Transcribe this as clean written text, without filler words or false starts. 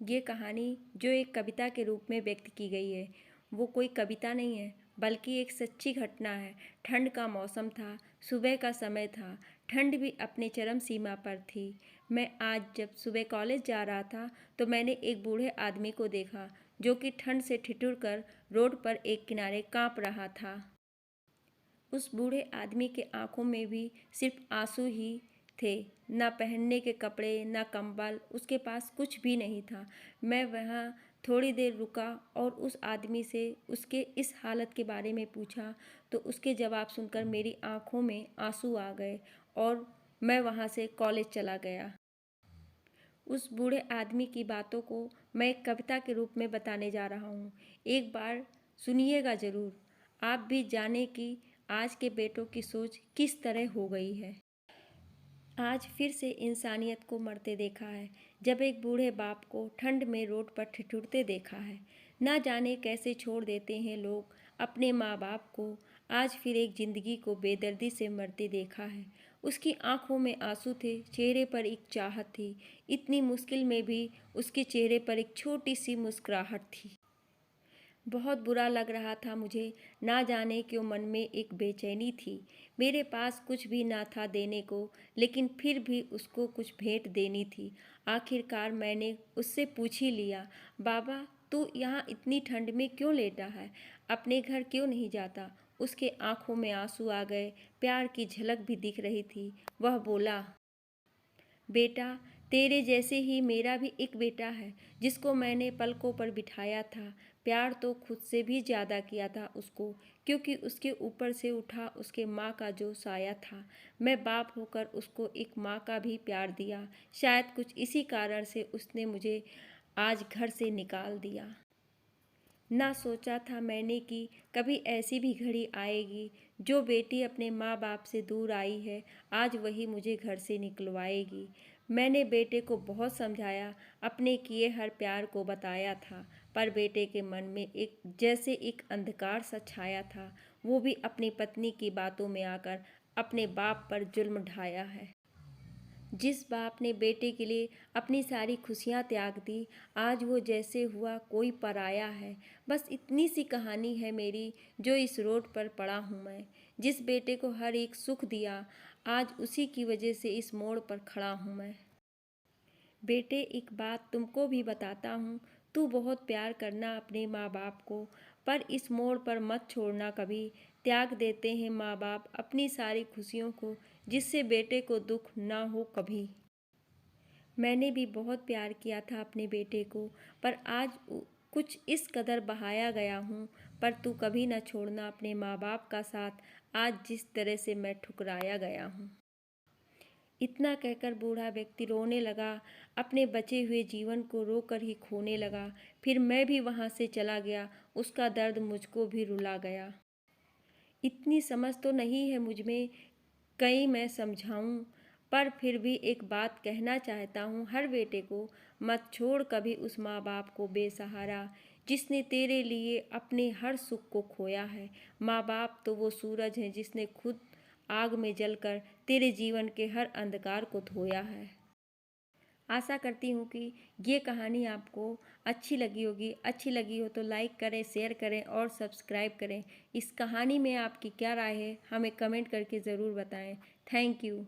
ये कहानी जो एक कविता के रूप में व्यक्त की गई है वो कोई कविता नहीं है बल्कि एक सच्ची घटना है। ठंड का मौसम था, सुबह का समय था, ठंड भी अपने चरम सीमा पर थी। मैं आज जब सुबह कॉलेज जा रहा था तो मैंने एक बूढ़े आदमी को देखा जो कि ठंड से ठिठुर कर रोड पर एक किनारे कांप रहा था। उस बूढ़े आदमी के आंखों में भी सिर्फ आंसू ही थे। न पहनने के कपड़े न कंबल, उसके पास कुछ भी नहीं था। मैं वहाँ थोड़ी देर रुका और उस आदमी से उसके इस हालत के बारे में पूछा तो उसके जवाब सुनकर मेरी आंखों में आंसू आ गए और मैं वहाँ से कॉलेज चला गया। उस बूढ़े आदमी की बातों को मैं एक कविता के रूप में बताने जा रहा हूँ। एक बार सुनिएगा ज़रूर, आप भी जाने कि आज के बेटों की सोच किस तरह हो गई है। आज फिर से इंसानियत को मरते देखा है, जब एक बूढ़े बाप को ठंड में रोड पर ठिठुरते देखा है। ना जाने कैसे छोड़ देते हैं लोग अपने माँ बाप को। आज फिर एक जिंदगी को बेदर्दी से मरते देखा है। उसकी आंखों में आंसू थे, चेहरे पर एक चाहत थी। इतनी मुश्किल में भी उसके चेहरे पर एक छोटी सी मुस्कुराहट थी। बहुत बुरा लग रहा था मुझे, ना जाने क्यों मन में एक बेचैनी थी। मेरे पास कुछ भी ना था देने को, लेकिन फिर भी उसको कुछ भेंट देनी थी। आखिरकार मैंने उससे पूछ ही लिया, बाबा तू यहाँ इतनी ठंड में क्यों लेटा है, अपने घर क्यों नहीं जाता। उसके आंखों में आंसू आ गए, प्यार की झलक भी दिख रही थी। वह बोला, बेटा तेरे जैसे ही मेरा भी एक बेटा है जिसको मैंने पलकों पर बिठाया था। प्यार तो खुद से भी ज़्यादा किया था उसको, क्योंकि उसके ऊपर से उठा उसके माँ का जो साया था। मैं बाप होकर उसको एक माँ का भी प्यार दिया। शायद कुछ इसी कारण से उसने मुझे आज घर से निकाल दिया। ना सोचा था मैंने कि कभी ऐसी भी घड़ी आएगी, जो बेटी अपने माँ बाप से दूर आई है आज वही मुझे घर से निकलवाएगी। मैंने बेटे को बहुत समझाया, अपने किए हर प्यार को बताया था, पर बेटे के मन में एक जैसे एक अंधकार सा छाया था। वो भी अपनी पत्नी की बातों में आकर अपने बाप पर जुल्म ढाया है। जिस बाप ने बेटे के लिए अपनी सारी खुशियाँ त्याग दी, आज वो जैसे हुआ कोई पराया है। बस इतनी सी कहानी है मेरी, जो इस रोड पर पड़ा हूँ मैं। जिस बेटे को हर एक सुख दिया, आज उसी की वजह से इस मोड़ पर खड़ा हूँ मैं। बेटे एक बात तुमको भी बताता हूँ, तू बहुत प्यार करना अपने माँ बाप को, पर इस मोड़ पर मत छोड़ना कभी। त्याग देते हैं माँ बाप अपनी सारी खुशियों को, जिससे बेटे को दुख ना हो कभी। मैंने भी बहुत प्यार किया था अपने बेटे को, पर आज कुछ इस कदर बहाया गया हूँ। पर तू कभी न छोड़ना अपने माँ बाप का साथ, आज जिस तरह से मैं ठुकराया गया हूँ। इतना कहकर बूढ़ा व्यक्ति रोने लगा, अपने बचे हुए जीवन को रोकर ही खोने लगा। फिर मैं भी वहाँ से चला गया, उसका दर्द मुझको भी रुला गया। इतनी समझ तो नहीं है मुझ में, कहीं मैं समझाऊं, पर फिर भी एक बात कहना चाहता हूँ हर बेटे को, मत छोड़ कभी उस माँ बाप को बेसहारा, जिसने तेरे लिए अपने हर सुख को खोया है। माँ बाप तो वो सूरज है जिसने खुद आग में जलकर तेरे जीवन के हर अंधकार को धोया है। आशा करती हूँ कि ये कहानी आपको अच्छी लगी होगी। अच्छी लगी हो तो लाइक करें, शेयर करें और सब्सक्राइब करें। इस कहानी में आपकी क्या राय है, हमें कमेंट करके ज़रूर बताएं। Thank you.